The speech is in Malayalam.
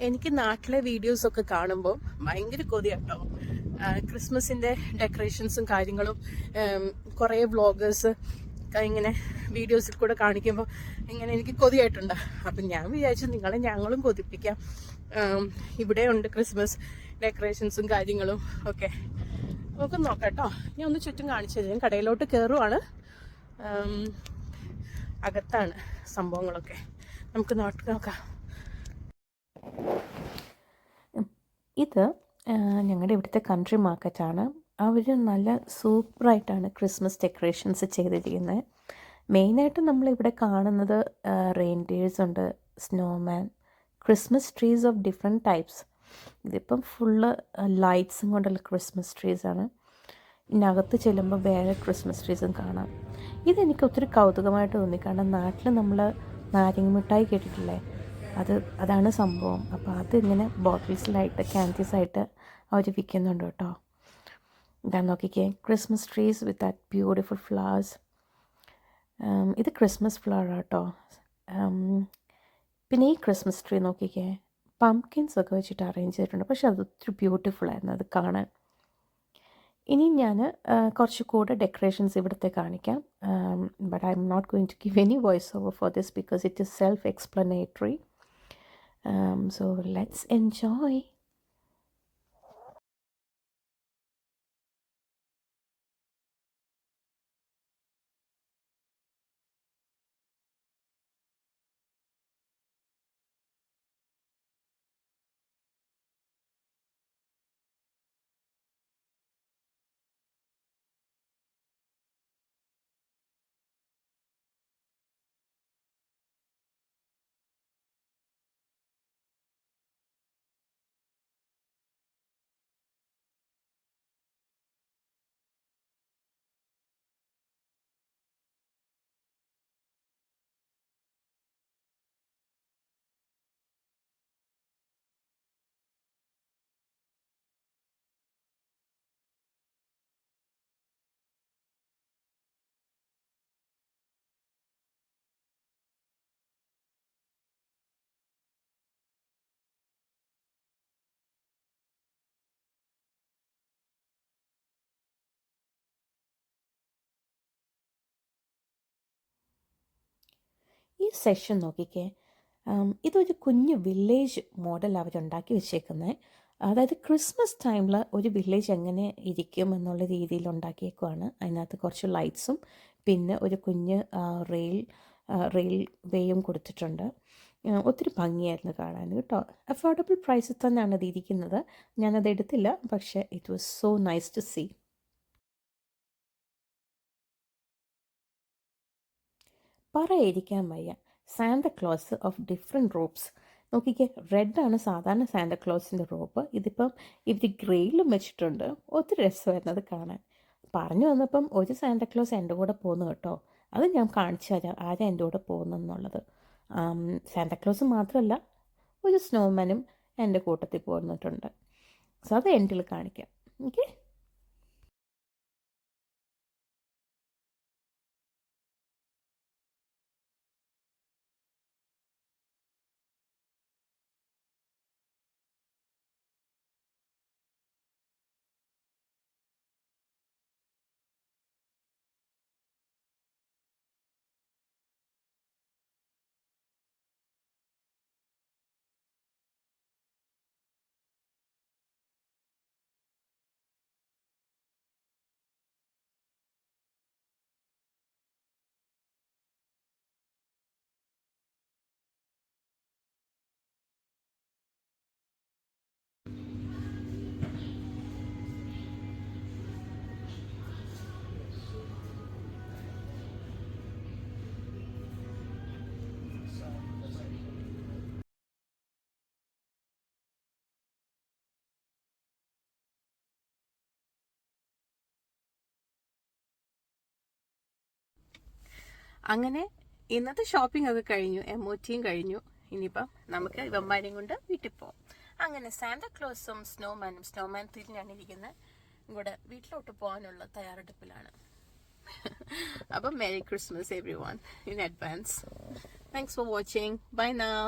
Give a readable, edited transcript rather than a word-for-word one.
എനിക്ക് നാട്ടിലെ വീഡിയോസൊക്കെ കാണുമ്പോൾ ഭയങ്കര കൊതിയാട്ടോ. ക്രിസ്മസിൻ്റെ ഡെക്കറേഷൻസും കാര്യങ്ങളും കുറേ വ്ളോഗേഴ്സ് ഇങ്ങനെ വീഡിയോസിൽ കൂടെ കാണിക്കുമ്പോൾ ഇങ്ങനെ എനിക്ക് കൊതിയായിട്ടുണ്ട്. അപ്പം ഞാൻ വിചാരിച്ചു നിങ്ങളെ ഞങ്ങളും കൊതിപ്പിക്കാം. ഇവിടെ ഉണ്ട് ക്രിസ്മസ് ഡെക്കറേഷൻസും കാര്യങ്ങളും ഒക്കെ. നമുക്ക് നോക്കാം കേട്ടോ. ഞാൻ ഒന്ന് ചുറ്റും കാണിച്ചു തരാം. കടയിലോട്ട് കയറുവാണ്. അകത്താണ് സംഭവങ്ങളൊക്കെ. നമുക്ക് നോക്കാം. ഇത് ഞങ്ങളുടെ ഇവിടുത്തെ കൺട്രി മാർക്കറ്റാണ്. അവർ നല്ല സൂപ്പറായിട്ടാണ് ക്രിസ്മസ് ഡെക്കറേഷൻസ് ചെയ്തിരിക്കുന്നത്. മെയിനായിട്ട് നമ്മളിവിടെ കാണുന്നത് റെയിൻഡിയേഴ്സ് ഉണ്ട്, snowman, Christmas trees of different types. ഇതിപ്പം ഫുള്ള് ലൈറ്റ്സും കൊണ്ടുള്ള ക്രിസ്മസ് ട്രീസാണ്. ഇതിനകത്ത് ചെല്ലുമ്പോൾ വേറെ ക്രിസ്മസ് ട്രീസും കാണാം. ഇതെനിക്ക് ഒത്തിരി കൗതുകമായിട്ട് തോന്നി. കാരണം നാട്ടിൽ നമ്മൾ നാരങ്ങ മിഠായി കേട്ടിട്ടില്ലേ, അതാണ് സംഭവം. അപ്പോൾ അതിങ്ങനെ ബോട്ടിൽസിലായിട്ട് ക്യാൻഡീസായിട്ട് അവർ വിൽക്കുന്നുണ്ട് കേട്ടോ. ഇതാ നോക്കിക്കേ, Christmas trees with that beautiful flowers. ഇത് ക്രിസ്മസ് ഫ്ലവർ കേട്ടോ. പിന്നെ ഈ ക്രിസ്മസ് ട്രീ നോക്കിക്കേ, പംകിൻസ് ഒക്കെ വെച്ചിട്ട് അറേഞ്ച് ചെയ്തിട്ടുണ്ട്. പക്ഷെ അത് ഒത്തിരി ബ്യൂട്ടിഫുൾ ആയിരുന്നു അത് കാണാൻ. ഇനി ഞാൻ കുറച്ച് കൂടെ ഡെക്കറേഷൻസ് ഇവിടുത്തെ കാണിക്കാം. But I'm not going to give any voice over for this because it is self explanatory. So let's enjoy. ഈ സെഷൻ നോക്കിക്കേ, ഇതൊരു കുഞ്ഞു വില്ലേജ് മോഡൽ അവരുണ്ടാക്കി വെച്ചേക്കുന്നത്. അതായത് ക്രിസ്മസ് ടൈമിൽ ഒരു വില്ലേജ് എങ്ങനെ ഇരിക്കും എന്നുള്ള രീതിയിൽ ഉണ്ടാക്കിയേക്കുവാണ്. അതിനകത്ത് കുറച്ച് ലൈറ്റ്സും പിന്നെ ഒരു കുഞ്ഞ് റെയിൽ വേയും കൊടുത്തിട്ടുണ്ട്. ഒത്തിരി ഭംഗിയായിരുന്നു കാണാൻ കേട്ടോ. അഫോർഡബിൾ പ്രൈസിൽ തന്നെയാണ് അത് ഇരിക്കുന്നത്. ഞാനത് എടുത്തില്ല, പക്ഷേ it was so nice to see. പറയാതിരിക്കാൻ വയ്യ, സാന്താക്ലോസ് ഓഫ് ഡിഫറെൻറ്റ് റോബ്സ്. നോക്കിക്കേ, റെഡാണ് സാധാരണ സാന്താക്ലോസിൻ്റെ റോബ്. ഇതിപ്പം ഇവർ ഗ്രേയിലും വെച്ചിട്ടുണ്ട്. ഒത്തിരി രസമായിരുന്നു അത് കാണാൻ. പറഞ്ഞു വന്നപ്പം ഒരു സാന്താക്ലോസ് എൻ്റെ കൂടെ പോകുന്നു കേട്ടോ. അത് ഞാൻ കാണിച്ചു തരാം ആരാ എൻ്റെ കൂടെ പോകുന്നെന്നുള്ളത്. സാന്താക്ലോസ് മാത്രമല്ല, ഒരു സ്നോമാനും എൻ്റെ കൂട്ടത്തിൽ പോന്നിട്ടുണ്ട്. സോ അത് എൻഡിൽ കാണിക്കാം. ഓക്കെ. അങ്ങനെ ഇന്നത്തെ ഷോപ്പിംഗ് ഒക്കെ കഴിഞ്ഞു, MOTയും കഴിഞ്ഞു. ഇനിയിപ്പം നമുക്ക് ഇവന്മാരെയും കൊണ്ട് വീട്ടിൽ പോകാം. അങ്ങനെ സാന്താക്ലോസും സ്നോമാൻ തിരിഞ്ഞാണ് ഇരിക്കുന്നത് കൂടെ വീട്ടിലോട്ട് പോകാനുള്ള തയ്യാറെടുപ്പിലാണ്. അപ്പം merry Christmas every one in advance. Thanks for watching. Buy now.